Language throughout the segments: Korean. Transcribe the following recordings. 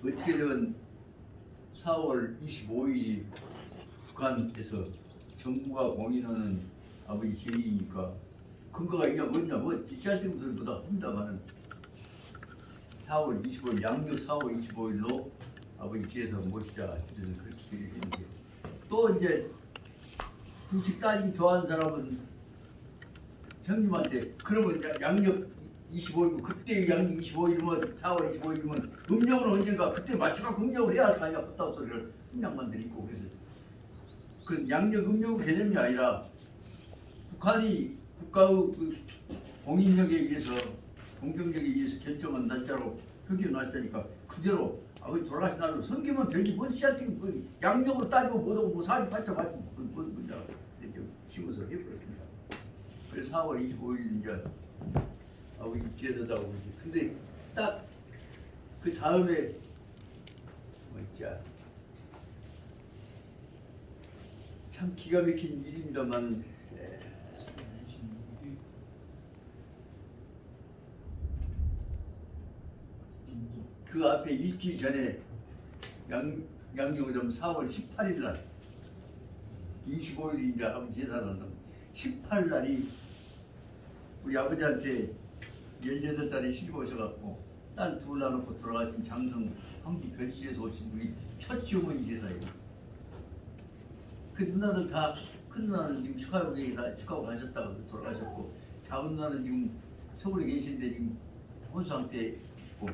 어떻게 되면 4월 25일이 북한에서 정부가 공인하는 아버지 제의니까 근거가 있냐 뭐냐 뭐 짤데없는 소리보다 합니다만은 4월 25일 양력 4월 25일로 아버지 집에서 모시자 그래서 그렇게 얘기했는데 또 이제 후식 따지기 좋아하는 사람은 형님한테 그러면 양력 25일 그때 양력 25일이면 4월 25일이면 음력은 언젠가 그때 맞춰갖고 음력을 해야 할 거 아니야 그따위 소리를 음력만들 있고 그래서 그 양력 음력 개념이 아니라 북한이 국가의 그 공인력에 의해서 공정력에 의해서 결정한 날짜로 표기해 놨다니까 그대로 아버지 돌아가신 날로 섬기면 되지 뭔 씨앗끼리 뭐 양력으로 따지고 뭐라고 뭐 48자 맞고 뭔 문제야 이렇게 심어서 해버렸습니다. 그래서 4월 25일 이제 아버지 뒤에서다고 그러지. 근데 딱 그 다음에 뭐 있자 참 기가 막힌 일입니다만 그 앞에 일주일 전에 양경점 4월 18일 날 25일이 이제 아버지 제사하는 18일 날이 우리 아버지한테 18살에 시집 오셔갖고 딸 둘 낳아놓고 돌아가신 장성 황비 별실에서 오신 우리 첫 지어머니 제사예요. 그 누나들 다 큰 누나는 지금 축하하고 가셨다가 돌아가셨고 작은 누나는 지금 서울에 계신데 지금 혼수상 때 있고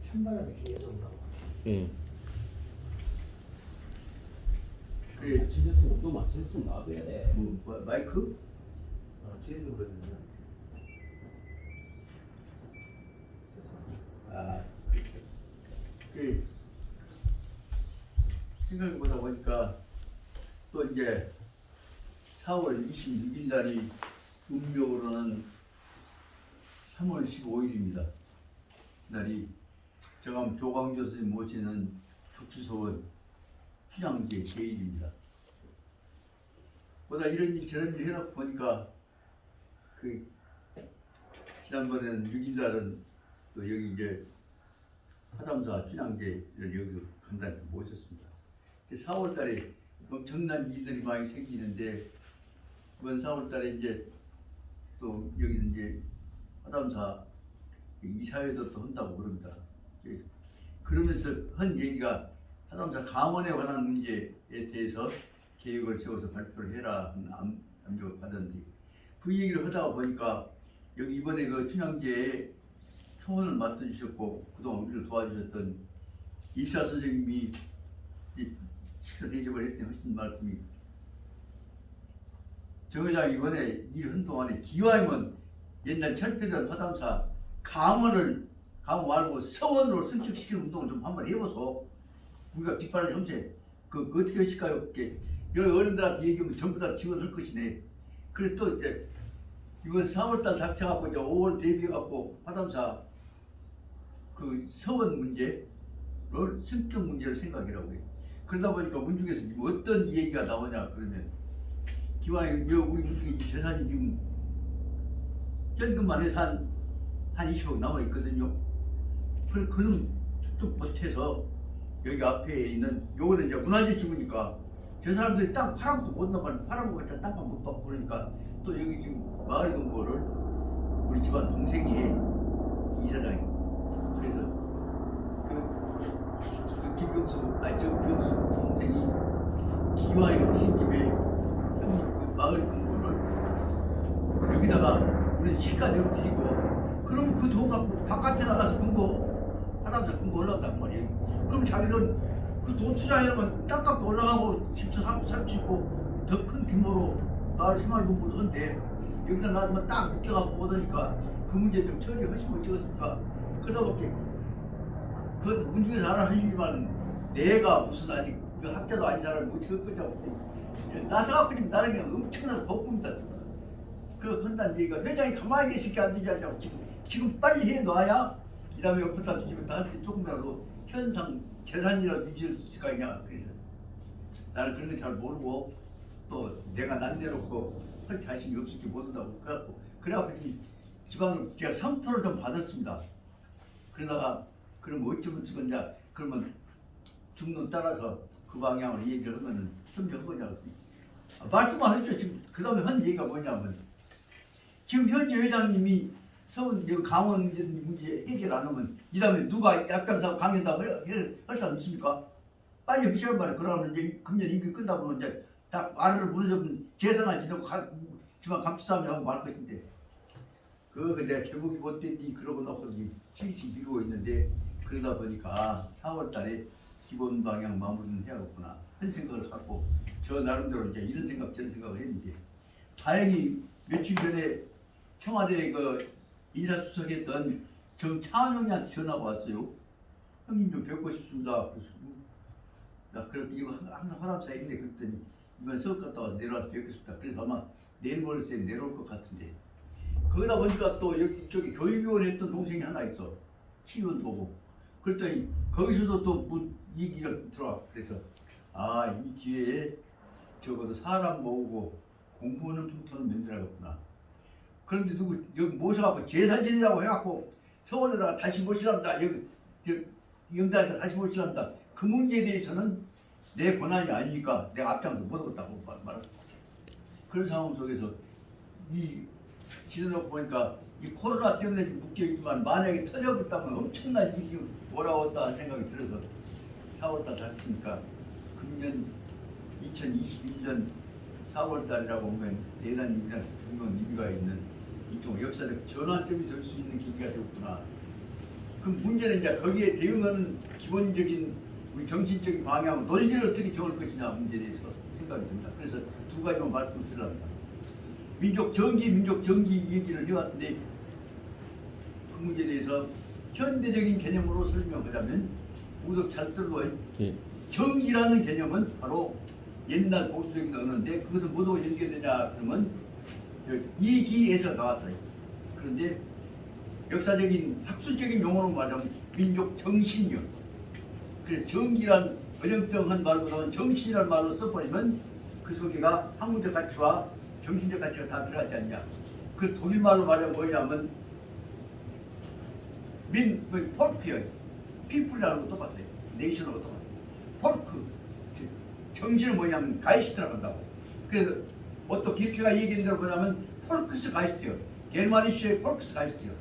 찬바람이 계속 나와. 그래 집에서 온도 맞춰서 놔둬야 돼. 뭐 마이크? 뒤에서 그러잖아. 아 그 생각해보다 보니까 또 이제 4월 26일 날이 음력으로는 3월 15일입니다. 날이 정암 조광조 스님 모시는 죽수서원 휴양제 제일입니다. 보다 이런 일 저런 일 해놓고 보니까 그 지난번에는 6일 날은 또 여기 이제 화담사 휴양제를 여기서 간단히 모셨습니다. 4월 달에 엄청난 일들이 많이 생기는데 이번 4월 달에 이제 또 여기서 이제 화담사 이사회도 또 한다고 그럽니다. 그러면서 한 얘기가 화담사 감원에 관한 문제에 대해서 계획을 세워서 발표를 해라 하는 압력을 받았는데 그 얘기를 하다가 보니까 여기 이번에 그 춘향제에 초원을 맡아주셨고 그동안 우리를 도와주셨던 일사 선생님이 식사 대접을 했더니 하신 말씀이 정 회장 이번에 일 한동안에 기왕이면 옛날 철폐된 화담사 감원 말고 서원으로 승격시키는 운동을 좀 한번 해보소. 우리가 뒷바라지 함세 그 어떻게 하실까요? 이렇게 여기 어른들한테 얘기하면 전부 다 지원할 것이네. 그래서 또 이제 이번 4월달 닥쳐갖고 이제 5월 대비해갖고 화담사 그 서원 문제를 승격 문제를 생각이라고 해요. 그러다 보니까 문중에서 어떤 얘기가 나오냐 그러면 기왕에 우리 문중에 재산이 지금 현금만 해서 한 20억 남아 있거든요. 그럼 그는 좀 보태서 여기 앞에 있는 요거는 이제 문화재 주구니까 저 사람들이 땅 팔아먹도 못 나가는 팔아먹었자 땅만 못 받고 그러니까 또 여기 지금 마을 금고를 우리 집안 동생이 이사장이 그래서 그 김병수 병수 동생이 기와에 오신 김에 형님 그 마을 금고를 여기다가 우리 시가대로 드리고 그럼 그 돈 갖고 바깥에 나가서 금고 하다보다 금고 올라간단 말이에요. 그럼 자기는 그 돈 투자해놓으면 땅값도 올라가고 집도 사고 살 수 있고 더 큰 규모로 마을 생활 공부도 한데 여기다 놔두면 딱 묶여갖고 오더니까 그 문제 좀 처리 훨씬 못 찍었으니까 그러다 보니 그 문중에서 알아 하시지만 내가 무슨 아직 그 학자도 아닌 사람을 못 찍을 거냐고 나서갖고 지금 나는 그냥 엄청나게 벅굽니다. 그 한다는 얘기가 회장이 가만히 계실 게 안 되지 않냐고 지금 빨리 해놔야 이 다음에 옆에다 뒤집어 할 때 조금이라도 현상 재산이라도 유지할 수 있을 거 아니냐. 그래서 나는 그런 거 잘 모르고 또 내가 난내놓고 할 자신이 없을게 못한다고 그래갖고 지방을 제가 성토를 좀 받았습니다. 그러다가 그럼 어쩌면 쓰겠냐 그러면 중론 따라서 그 방향으로 얘기를 하면은 협력한 거냐 말씀 안 했죠. 지금 그 다음에 한 얘기가 뭐냐면 지금 현재 회장님이 서울 강원 문제 해결 안 하면 이 다음에 누가 약간사고 강연다고 할 사람 있습니까? 빨리 하시란 말이에요. 그러면 이제 금년 임기 끝나고 이제 다 아래를 무너져면 재산을 지내고 주만 감투싸움을 하고 말 것인데 그거 내가 제목이 못됐니 그러고 놓고 실시 미루고 있는데 그러다 보니까 4월 달에 기본 방향 마무리는 해야겠구나 한 생각을 갖고 저 나름대로 이제 이런 생각 저런 생각을 했는데 다행히 며칠 전에 청와대 그 인사수석했던 정차은영이한테 전화가 왔어요. 형님 좀 뵙고 싶습니다. 그래서 나 그렇게 이거 항상 화답사에 있는데 그랬더니 이번 수업 갔다 와서 내려와서 뵙겠습니다. 그래서 아마 내일 모레에 내려올 것 같은데 거기다 보니까 또 여기 이쪽에 교육위원 했던 동생이 하나 있어. 시의원 보고 그랬더니 거기서도 또 뭐 얘기가 들어와. 그래서 아 이 기회에 적어도 사람 모으고 공부하는 풍토는 만들어야겠구나. 그런데 누구 여기 모셔갖고 제사 지내자고 해갖고 서울에다가 다시 모시랍니다. 여기 영단에다 다시 모시랍니다. 그 문제에 대해서는 내 권한이 아니니까 내가 앞장서 못하겠다고 말합니다. 그런 상황 속에서 이 지내놓고 보니까 이 코로나 때문에 묶여있지만 만약에 터져버렸다면 엄청난 일이 오라왔다는 생각이 들어서 4월달 다쳤으니까 금년 2021년 4월달이라고 보면 대단한 중요한 의미가 있는 이쪽 역사적 전환점이 될 수 있는 계기가 되었구나. 그럼 문제는 이제 거기에 대응하는 기본적인 우리 정신적인 방향, 논리를 어떻게 정할 것이냐 문제에 대해서 생각이 듭니다. 그래서 두 가지만 말씀드리랍니다. 민족 정기 얘기를 해왔는데 그 문제에 대해서 현대적인 개념으로 설명하자면 우리도 잘 들고 정기라는 개념은 바로 옛날 보수적인 언어인데 그것은 뭐로 연결되냐 그러면 이기에서 나왔어요. 그런데 역사적인 학술적인 용어로 말하면 민족 정신이요. 그래서 정기란 어정쩡한 말보다는 정신이라는 말로 써버리면 그 속에가 학문적 가치와 정신적 가치가 다 들어가지 않냐. 그 독일말로 말하면 뭐냐면 폴크요. 피플이라는 거 똑같아요. 네이션하고 똑같아요. 폴크. 정신은 뭐냐면 가이스트라고 한다고. 그래서 어떻게 이렇게가 얘기한 대로 보자면 폴크스 가이스트요. 게르마니쉬의 폴크스 가이스트요.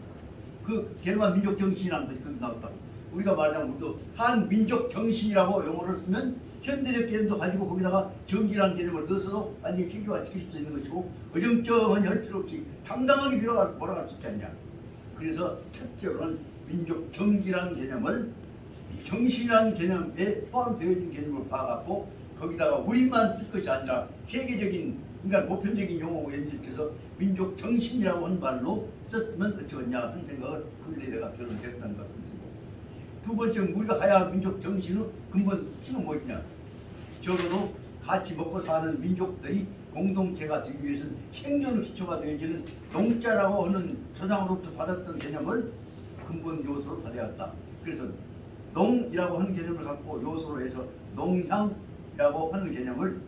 그 게르만 민족 정신이라는 것이 거기 나왔다고. 우리가 말하자면 우리도 한민족 정신이라고 용어를 쓰면 현대적 개념도 가지고 거기다가 정기라는 개념을 넣어서도 완전히 체계화시킬 수 있는 것이고 어정쩡하니 할 필요 없이 당당하게 몰아갈 수 있지 않냐. 그래서 첫째로는 민족 정기라는 개념을 정신이라는 개념에 포함되어 있는 개념을 봐갖고 거기다가 우리만 쓸 것이 아니라 세계적인 그러니까 보편적인 용어로 연결해서 민족 정신이라고 하는 말로 썼으면 어쩌겠냐 하는 생각을 근래에 내가 결론했다는 것 같습니다. 두 번째는 우리가 가야 할 민족 정신의 근본 힘은 뭐냐. 적어도 같이 먹고 사는 민족들이 공동체가 되기 위해서는 생존의 기초가 되어지는 농자라고 하는 조상으로부터 받았던 개념을 근본 요소로 받아야 한다. 그래서 농이라고 하는 개념을 갖고 요소로 해서 농향이라고 하는 개념을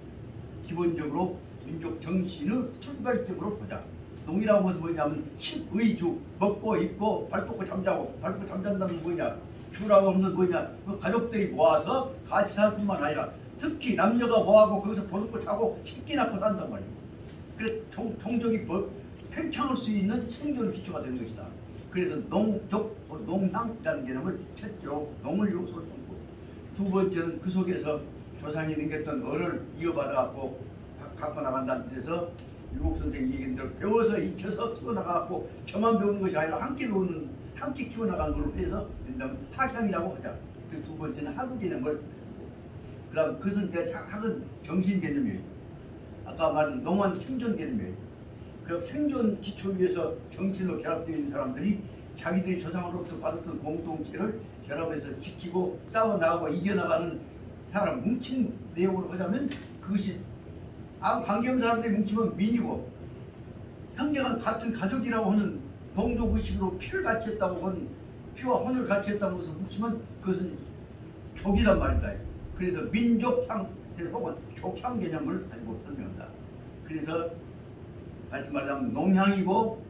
기본적으로 민족 정신의 출발점으로 보자. 농이라고 하는 뭐냐면 식의주, 먹고 입고 발 뻗고 잠자고 발 뻗고 잠잔다는 뭐냐. 주라고 하는 건 뭐냐. 그 가족들이 모아서 같이 살 뿐만 아니라 특히 남녀가 모아고 거기서 볼 거 자고 식기 낳고 산단 말이에요. 그래서 종족이 팽창할 수 있는 생존 기초가 되는 것이다. 그래서 농향이라는 개념을 첫째로 농을 요소로 삼고 두 번째는 그 속에서 조상이 남겼던 어를 이어받아갖고 갖고 나간다는 뜻에서 유곡 선생이 얘기한 대로 배워서 익혀서 키워나가갖고 저만 배우는 것이 아니라 함께 키워나가는 걸로 해서 된다면 학향이라고 하자. 그 두 번째는 학의 개념을 그 다음 그것은 학은 정신 개념이에요. 아까 말한 농은 생존 개념이에요. 그래서 생존 기초 위에서 정신으로 결합되어 있는 사람들이 자기들이 조상으로부터 받았던 공동체를 결합해서 지키고 싸워나가고 이겨나가는 사람 뭉친 내용으로 하자면 그것이 아무 관계없는 사람들이 뭉치면 민이고 형제가 같은 가족이라고 하는 동족의식으로 피를 같이 했다고 하는 피와 혼을 같이 했다고 해서 뭉치면 그것은 족이란 말입니다. 그래서 민족향 혹은 족향 개념을 가지고 설명한다. 그래서 다시 말하자면 농향이고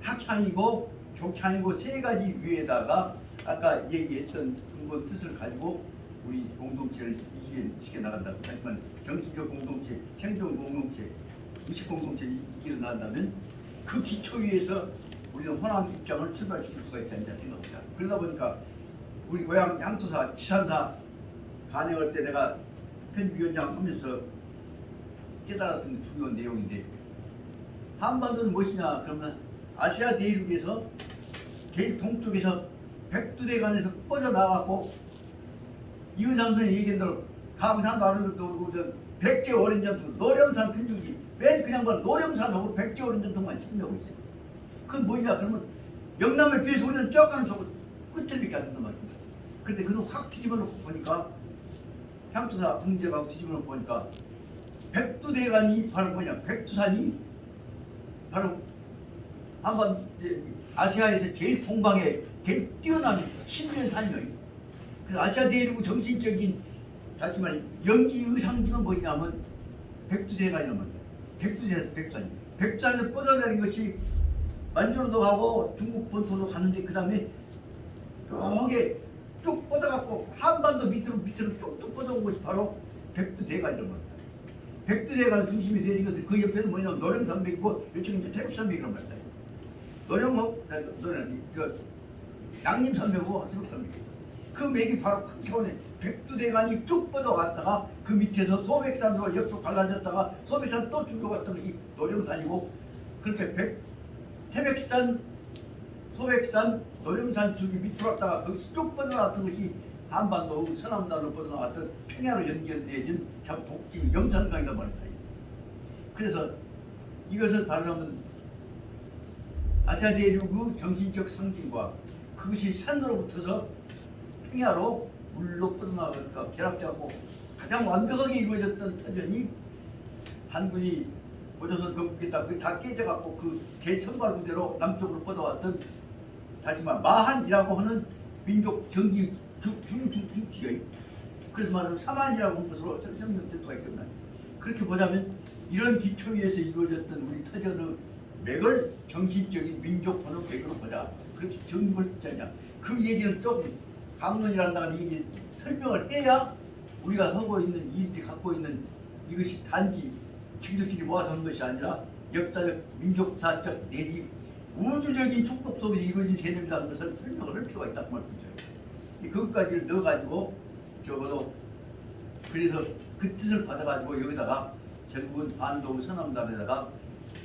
학향이고 족향이고 세 가지 위에다가 아까 얘기했던 근본 뜻을 가지고 우리 공동체를 이해시켜 나간다. 하지만 정신적 공동체, 생존 공동체, 의식 공동체를 이끌어 나간다면 그 기초 위에서 우리는 호남 입장을 출발시킬 수가 있지 않냐 생각합니다. 그러다 보니까 우리 고향 양토사, 지산사 간행할 때 내가 편집위원장 하면서 깨달았던 중요한 내용인데 한반도는 무엇이냐 그러면 아시아 대륙에서 제일 동쪽에서 백두대간에서 뻗어나가고 이은상선이 얘기한 대로 감산도 아래도 그러고 백제 어린 전투 노령산 근중지 맨 그냥 봐 노령산하고 백제 어린 전투만 침략하고 있어요. 그건 뭐냐 그러면 영남에 비해서 우리는 쫙 가는 속은 끝에밖에 안 된단 말입니다. 그런데 그걸 확 뒤집어놓고 보니까 향토사 붕제가 뒤집어놓고 보니까 백두대간이 바로 뭐냐 백두산이 바로 한번 아시아에서 제일 동방에 제일 뛰어난 신변산이에요. 그래서 아시아 대륙의 정신적인 다시 말해 연기의 상징은 뭐냐면 백두대간이란 말이에요. 백두산이 백두산에서 뻗어내린 것이 만주로도 가고 중국 본토로 가는데 그 다음에 여기 쭉 뻗어갖고 한반도 밑으로 쭉쭉 뻗어온 것이 바로 백두대간이란 말이에요. 백두대간 중심이 되는 것은 그 옆에는 뭐냐면 노령산맥이고 이쪽에 이제 태백산맥이란 말이에요. 양림산맥이고 태백산맥. 그 맥이 바로 큰 차원에 백두대간이 쭉 뻗어갔다가 그 밑에서 소백산으로 옆으로 갈라졌다가 소백산 또 줄여갔던 것이 노령산이고 그렇게 태백산, 소백산, 노령산 쪽이 밑으로 왔다가 거기서 쭉 뻗어나갔던 것이 한반도 서남단으로 뻗어나갔던 평야로 연결되어진 참 복진 영산강이란 말입니다. 그래서 이것을 바라면 아시아 대륙의 정신적 상징과 그것이 산으로부터서 평야로 물로 뻗어나가니까 결합되고 가장 완벽하게 이루어졌던 터전이 한군이 고조선 건국했다. 그게 다 깨져갖고 그 제천발 부대로 남쪽으로 뻗어왔던 다시 말해 마한이라고 하는 민족 정기 중기의 그래서 말하면 사만이라고 하는 것으로 설명될 수가 있겠나. 그렇게 보자면 이런 기초 위에서 이루어졌던 우리 터전의 맥을 정신적인 민족 번호 맥으로 보자. 그렇게 정립을 했잖냐. 그 얘기를 조금 강론이란다는 얘기 설명을 해야 우리가 하고 있는 일들이 갖고 있는 이것이 단지 지들끼리 모아서 하는 것이 아니라 역사적, 민족사적 내지 우주적인 축복 속에서 이루어진 개념이라는 것을 설명을 할 필요가 있다고 말씀드려요. 그것까지를 넣어가지고 적어도 그래서 그 뜻을 받아가지고 여기다가 결국은 반도 서남단에다가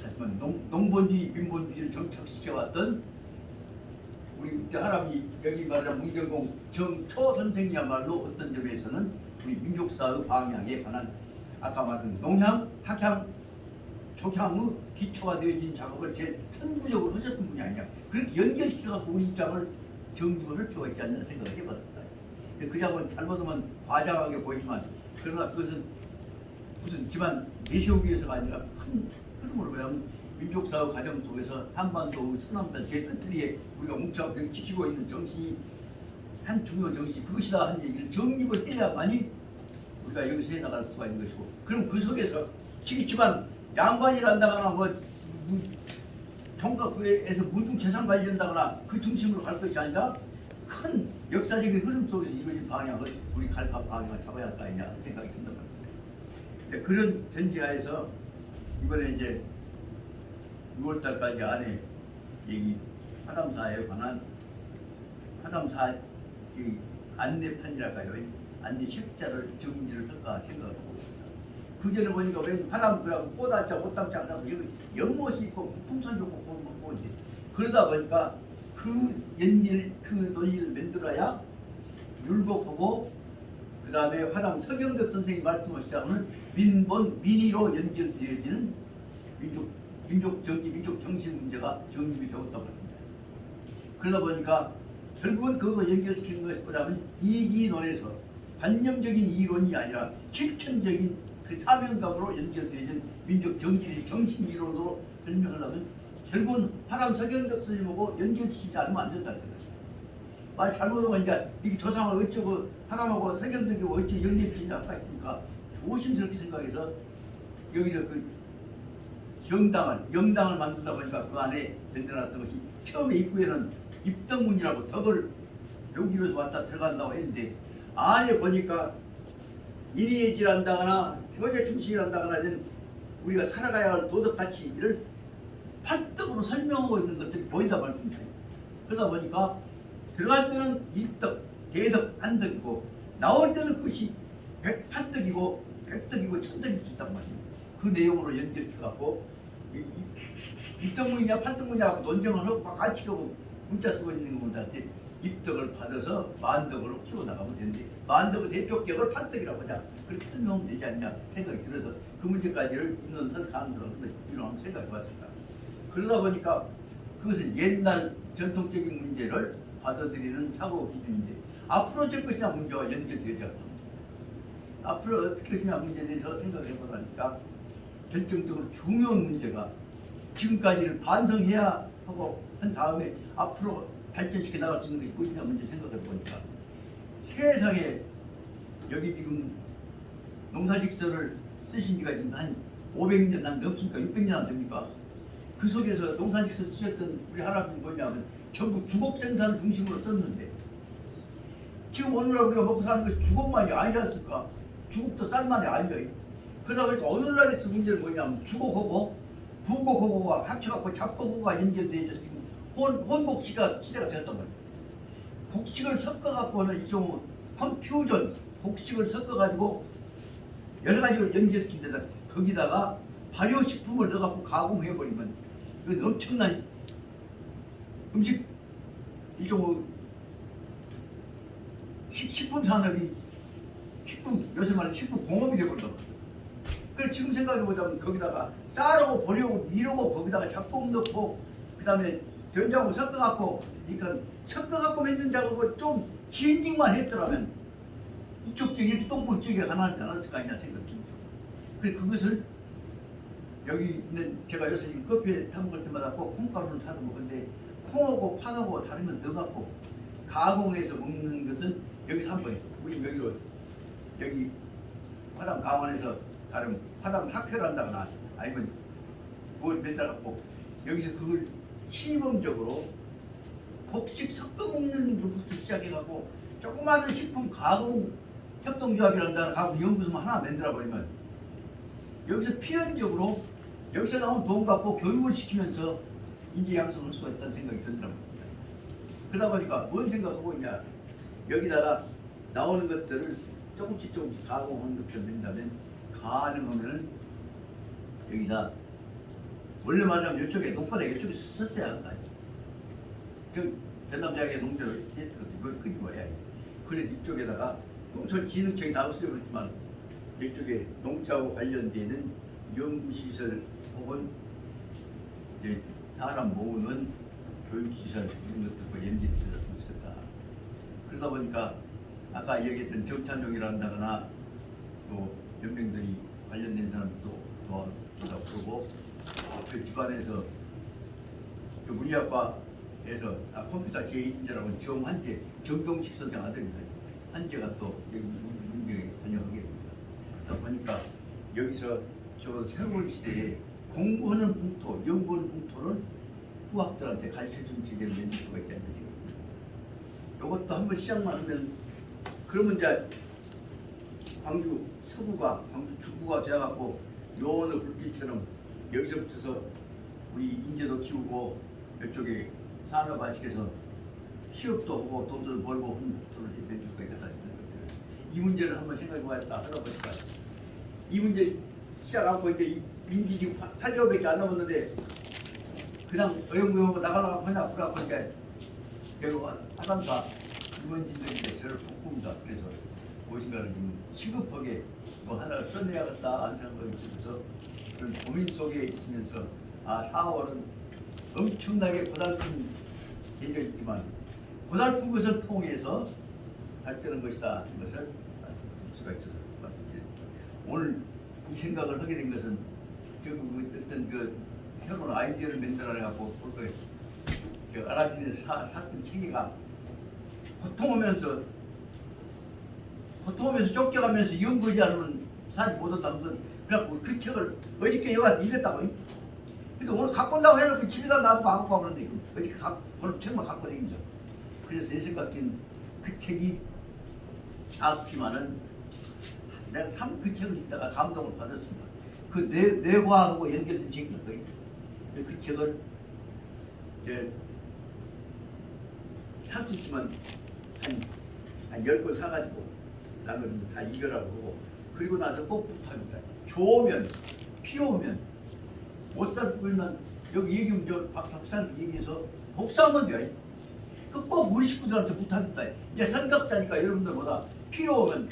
하지만 농본주의, 민본주의를 정착시켜왔던 우리 할아버지 여기 말하자면 문경공 정초 선생이야말로 어떤 점에서는 우리 민족사의 방향에 관한 아까 말한 농향, 학향, 족향의 기초가 되어진 작업을 제일 선구적으로 하셨던 분이 아니냐. 그렇게 연결시켜서 우리 입장을 정립을 할 필요가 있지 않나 생각을 해봤습니다. 그 작업은 잘못하면 과장하게 보이지만 그러나 그것은 무슨 집안 내세우기 위해서가 아니라 큰 흐름으로 보면 민족사의 과정 속에서 한반도 서남단 제 끝트리에 우리가 뭉쳐 지키고 있는 정신이 한 중요한 정신이 그것이다 하는 얘기를 정립을 해야만이 우리가 여기서 해나갈 수가 있는 것이고 그럼 그 속에서 지키지만 양반이란다거나 뭐 총각부에서 문중재산 관리한다거나 그 중심으로 갈 것이 아니라 큰 역사적인 흐름 속에서 이루어진 방향을 우리 갈까 방향을 잡아야 할 거 아니냐 생각이 든단 말입니다. 그런 전제하에서 이번에 이제 6월달까지 안에 이 화담사에 관한 화담사 안내판이랄까요? 안내 책자를 정리를 할까 생각하고 있습니다. 그 전에 보니까 왜 화담그라고 꽃다자, 꽃담자라고 여기 연못이 있고 풍선 좋고 그런 거 보는데 그러다 보니까 그 연일 그 논의를 만들어야 율곡하고 그 다음에 화담 서경덕 선생이 말씀하시자면 민본 민의로 연결되어지는 민족 정기, 민족 정신 문제가 정립이 되었다고 합니다. 그러다 보니까 결국은 그거 연결시키는 것보다는 이기론에서 관념적인 이론이 아니라 실천적인 그 사명감으로 연결되어진 민족 정기, 정신 이론으로 설명하려면 결국은 화담 서경덕 선생님하고 연결시키지 않으면 안 된다는 거예요. 말 잘못하면 이제 이게 조상을 어쩌고 화담하고 서경덕이 어찌 연결시키냐 하니까 조심스럽게 생각해서 여기서 그 영당을 만들다 보니까 그 안에 던져놨던 것이 처음에 입구에는 입덕문이라고 덕을 여기 위해서 왔다 들어간다고 했는데 안에 보니까 인의질한다거나 효자 충실한다거나 이런 우리가 살아가야 할 도덕 가치를 팔덕으로 설명하고 있는 것들이 보인다 말입니다. 그러다 보니까 들어갈 때는 일덕, 대덕, 한덕이고 나올 때는 그것이 팔덕이고 백덕이고 천덕일 수 있단 말이에요. 그 내용으로 연결해갖고 입덕문이냐 팔덕문이냐 하고 논쟁을 하고 막 같이 하고 문자 쓰고 있는 분들한테 입덕을 받아서 만덕으로 키워나가면 되는데 만덕의 대표격을 팔덕이라고 하자 그렇게 설명하면 되지 않냐 생각이 들어서 그 문제까지를 있는 사람들은 이런 한번 생각해봤습니다. 그러다 보니까 그것은 옛날 전통적인 문제를 받아들이는 사고 기준인데 앞으로 어쩔 것이냐 문제와 연결되지 않습니다. 앞으로 어떻게 것이냐 문제에 대해서 생각해보다니까 결정적으로 중요한 문제가 지금까지를 반성해야 하고 한 다음에 앞으로 발전시켜 나갈 수 있는 것이 무엇이냐 문제 생각해보니까 세상에 여기 지금 농사직서를 쓰신 지가 지금 한 500년 안 넘습니까? 600년 안 됩니까? 그 속에서 농사직서 쓰셨던 우리 할아버지 뭐냐면 전부 주곡 생산을 중심으로 썼는데 지금 오늘날 우리가 먹고 사는 것이 주곡만이 아니지 않습니까? 주곡도 쌀만이 아니에요. 그러다 보니까 오늘날에서 문제는 뭐냐면 주곡하고 부곡하고가 합쳐갖고 잡곡하고가 연결되어 있어서 지금 혼곡시가 시대가 되었단 말이에요. 곡식을 섞어갖고는 일종의 컴퓨전 곡식을 섞어가지고 여러 가지로 연결시킨다. 거기다가 발효식품을 넣어갖고 가공해버리면 이건 엄청난 음식 일종의 식품 산업이 요새 말하는 식품 공업이 되버린다. 그래서 지금 생각해보자면 거기다가 쌀하고 보리하고 밀하고 거기다가 잡곡 넣고 그 다음에 된장하고 섞어갖고 그러니까 섞어갖고 맺는 작업을 좀 진직만 했더라면 이쪽 쪽에 이렇게 똥물 쪽에 가난하지 않았을 거 아니냐 생각합니다. 그래서 그것을 여기 있는 제가 요새 지금 커피에 타먹을 때마다 꼭 콩가루를 타서 먹는데 콩하고 팥하고 다른 건 넣어갖고 가공해서 먹는 것은 여기서 한번 우리 여기로 여기 화담 강원에서 다른 화담 학회를 한다거나 아니면 뭘 맨날 갖고 여기서 그걸 시범적으로 곡식 섞어 먹는 것부터 시작해갖고 조그마한 식품 가공 협동조합이란다는 가공 연구소만 하나 만들어 버리면 여기서 필연적으로 여기서 나온 돈 갖고 교육을 시키면서 인재 양성할 수가 있다는 생각이 든다는 겁니다. 그러다 보니까 뭔 생각하고 있냐 여기다가 나오는 것들을 조금씩 가공하는 것처럼 된다면 가능하면 여기서 원래 말하자면 이쪽에 농가대 이쪽에 썼어야 한다. 그 전남대학의 농대를 했거든요. 그걸 끄집어야 해. 그래서 이쪽에다가 농촌진흥청이 다 없어졌지만 이쪽에 농자하고 관련되는 연구시설 혹은 사람 모으는 교육시설 이런 것들과 연결되었으면 좋겠다. 그러다 보니까 아까 얘기했던 정찬종이란다거나 또 연맹들이 관련된 사람도 더 그러고 그 집안에서 그 물리학과에서 컴퓨터 제1인자라고 정한재 정경식 선생 아들입니다. 한재가 또 문경에 전역하게 됩니다. 그러다 보니까 여기서 저 새로운 시대에 공부하는 풍토, 연구하는 풍토를 후학들한테 가르쳐주는 제대로 낸 수가 있지 않나 생각합니다. 이것도 한번 시작만 하면 그러면 이제 광주 서구가 광주 중구가 되어갖고 요원의 불길처럼 여기서부터서 우리 인재도 키우고 이쪽에 산업화시켜서 취업도 하고 돈도 벌고 하는 풍토를 낼 수가 있다 생각합니다. 이 문제를 한번 생각해봤다 하다 보니까 이 문제 시작하고 이제 이 임기 지금 8개월밖에 안 남았는데 그냥 어영부영 나가려고 하냐 그러고 이제 내가 하단사 임원진들인데 저를 돕습니다. 그래서 무엇인가를 좀 시급하게 뭐 하나를 써내야겠다 하는 생각이 들어서 그런 고민 속에 있으면서 4월은 엄청나게 고달픈 계기가 있지만 고달픈 것을 통해서 발전하는 것이다 하는 것을 말씀드릴 수가 있어서 말씀드립니다. 오늘 이 생각을 하게 된 것은 어떤 그 새로운 아이디어를 만들어내갖고 볼 거예요. 그 알아지면서 샀던 체계가 고통하면서 쫓겨가면서 연구하지 않으면 사지 못한다면서 그래갖고 그 책을 어저께 여기 읽었다고. 근데 오늘 갖고 온다고 해놓고 집에다 놔두고 안 갖고 와버렸는데 어저께 오늘 책만 갖고 다니죠. 그래서 내 생각엔 그 책이 작지만은 내가 참 그 책을 읽다가 감동을 받았습니다. 그 뇌과학하고 연결된 책입니다. 그 책을 이제 살 수 있으면 한 10권 사가지고 나는 다 읽으라고 하고 그리고 나서 꼭 부탁합니다. 좋으면 필요 오면 못 살면 여기 얘기하면 저 박사한테 얘기해서 복사하면 돼요. 그 꼭 우리 식구들한테 부탁합니다. 이제 선각자니까 여러분들보다 필요 오면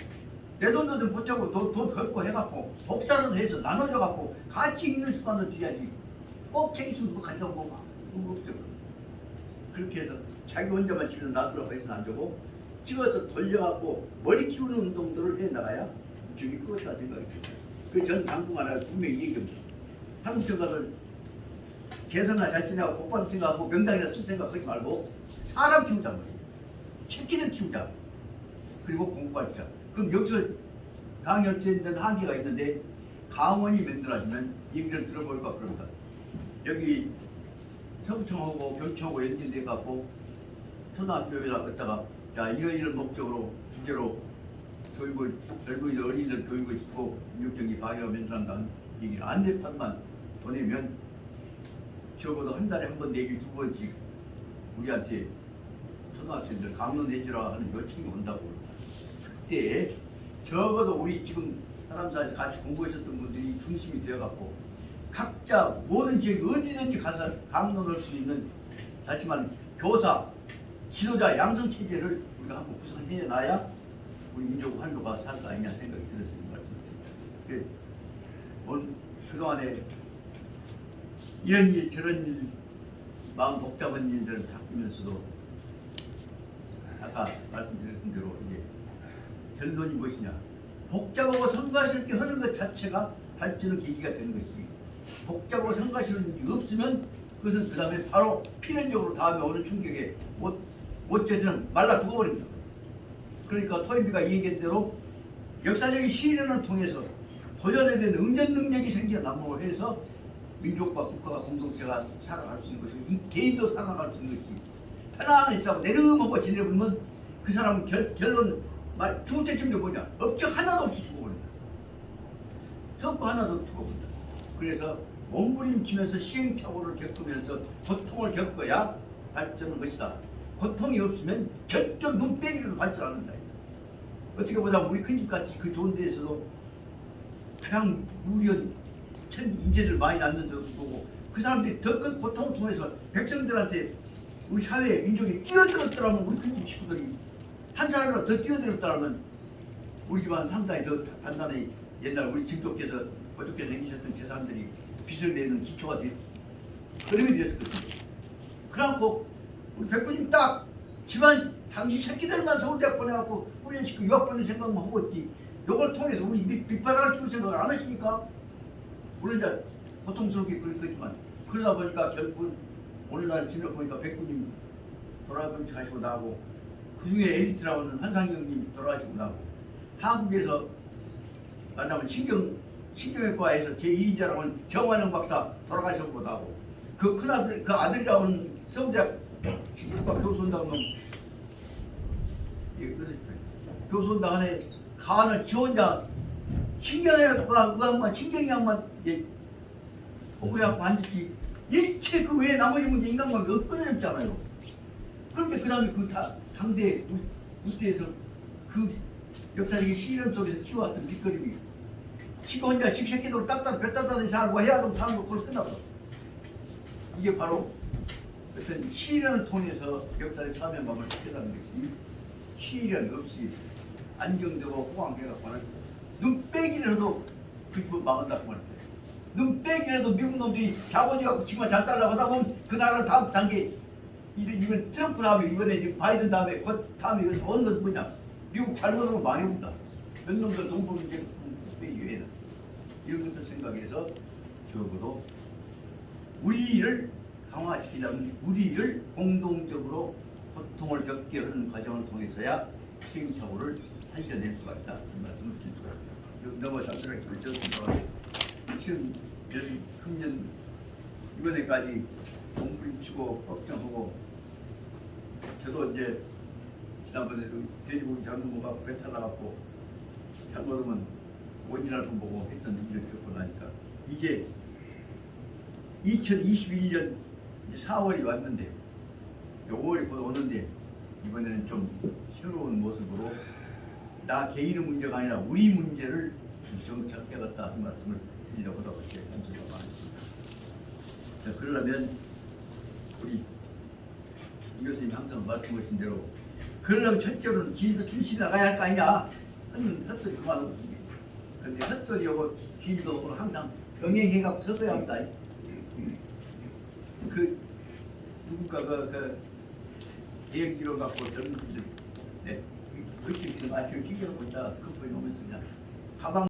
내 돈도 좀 보태고 돈 걸고 해갖고 복사를 해서 나눠줘갖고 같이 읽는 습관을 들여야지. 꼭 책 있으면 누구 가져가고 뭐 없죠. 그렇게 해서 자기 혼자만 집에서 놔두라고 해서는 안 되고 찍어서 돌려갖고 머리 키우는 운동들을 해나가야 저기 그것이라 생각이 듭니다. 그전 당분간 분명히 얘기합니다. 한국 생각을 계산나 잘 지내고 복받을 생각하고 명당이나 쓸 생각하지 말고 사람 키우자 말이에요. 새끼들 키우자. 그리고 공부하자. 그럼 여기서 강의할 때 있는 한계가 있는데 강원이 만들어지면 얘기를 들어볼까 그럽니다. 여기 성청하고 경청하고 연결돼 갖고 초등학교에다 갖다가 야 이런 목적으로 주제로 교육을 젊은이들 어린이들 교육을 시키고 민족적인 방해가 만들어간다는 얘기를 안내판만 보내면 적어도 한 달에 한 번 내기 2번씩 우리한테 초등학생들 강론해주라 하는 요청이 온다고 그럽니다. 그때 적어도 우리 지금 사람들 같이 공부했었던 분들이 중심이 되어갖고 각자 모든 지역에 어디든지 가서 강론할 수 있는 다시 말하면 교사, 지도자 양성 체제를 우리가 한번 구성해놔야 우리 민족 활로가 살 거 아니냐 생각이 들어서 말씀드립니다. 오늘 그동안에 이런 일 저런 일 마음 복잡한 일들을 바꾸면서도 아까 말씀드렸던 대로 이제 결론이 무엇이냐 복잡하고 성가스럽게 하는 것 자체가 발전의 계기가 되는 것이지 복잡하고 성가스러운 일이 없으면 그것은 그 다음에 바로 필연적으로 다음에 오는 충격에 못 제대로 말라 죽어버립니다. 그러니까 토인비가 얘기한 대로 역사적인 시련을 통해서 도전에 대한 응전 능력이 생겨남으로 해서 민족과 국가가 공동체가 살아갈 수 있는 것이고 이 개인도 살아갈 수 있는 것이 편안하게 있다고 내려먹고 지내보면 그 사람은 결론 죽을 때쯤도 뭐냐 업적 하나도 없이 죽어버린다. 성과 하나도 없이 죽어버린다. 그래서 몸부림치면서 시행착오를 겪으면서 고통을 겪어야 발전하는 것이다. 고통이 없으면 절대 눈빼기로도 발전 안 한다. 어떻게 보자면 우리 큰집같이 그 좋은 데에서도 가장 유리한 인재들 많이 낳는 데도 보고 그 사람들이 더 큰 고통을 통해서 백성들한테 우리 사회에 민족이 뛰어들었더라면 우리 큰집 식구들이 한 사람이라도 더 뛰어들었더라면 우리 집안 상당히 더 단단히 옛날 우리 친족께서 고조께 남기셨던 제 사람들이 빚을 내는 기초가 돼 그림이 되었거든요. 그래갖고 우리 백부님 딱 집안 당시 새끼들만 서울대학 보내갖고 훈련시키고 유학 보낼 생각만 하고 있지 이걸 통해서 우리 밑바닥을 키울 생각을 안 하시니까 물론 이제 고통스럽게 그랬지만 그러다 보니까 결국은 오늘날 지내고 보니까 백부님 돌아가시고 나고 그 중에 엘리트라고는 한상경님 돌아가시고 나고 한국에서 만나면 신경외과에서 제1인자라고 하는 정환영 박사 돌아가시고 나고 그 큰아들 그 아들이라고는 서울대학 신경과 교수원장 놈 교수원장 안에 가는 지원자 신경외과 의학만 신경의학만 공부해갖고 앉았지 일체 그 외에 나머지 문제 인간관계가 끊어졌잖아요. 그런데 그 다음에 그 당대 무대에서 그 역사적인 시련 속에서 키워왔던 빗거림이 지가 혼자 식새끼들 딱딱 뱉다다니 살고 해야동 사는 거 그걸 끝나버려. 이게 바로 어떤 시련을 통해서 역사의 참여감을 지켜가는 것이 시련 없이 안정되고 호강해갖고는 눈빼기라도 그 집을 막은다고 하는 거예요. 눈빼기라도 미국 놈들이 자본주의 갖고 지만 잘 달라고 하다 보면 그 나라는 다음 단계 이번 트럼프 다음에 이번에 바이든 다음에 곧 다음에 어느 건 뭐냐 미국 잘못하면 망해본다. 몇 놈들 돈 버는 게 눈빼기 외에는 이런 것들 생각해서 적어도 우리를 강화시키려면 우리를 공동적으로 고통을 겪게 하는 과정을 통해서야 시행착오를 살려낼 수가 있다. 그 말씀을 드릴 수가 있습니다. 좀 넘어 잠들하게 결정했습니다. 지금 여기 금년 이번에까지 몸부림치고 걱정하고 저도 이제 지난번에도 돼지고기 잡는 거 갖고 배탈 나갖고 잘못하면 원인할 건 보고 했던 일을 겪고 나니까 이게 2021년 4월이 왔는데 5월이 곧 오는데 이번에는 좀 새로운 모습으로 나 개인의 문제가 아니라 우리 문제를 정착해갔다 하는 말씀을 드리려고 하고 이렇게 감사가 많습니다. 자, 그러려면 우리 이 교수님 항상 말씀하신 대로 그러려면 첫째로는 지인도 출신 나가야 할 거 아니냐 하는 헛소리 그만하고 근데 헛소리하고 지인도 항상 병행해갖고 서서야 합니다. 그 누군가 그 계획기로 갖고 젊은 분들 네, 그렇게 말씀을 신경을 보니까 급하게 오면서 그냥 가방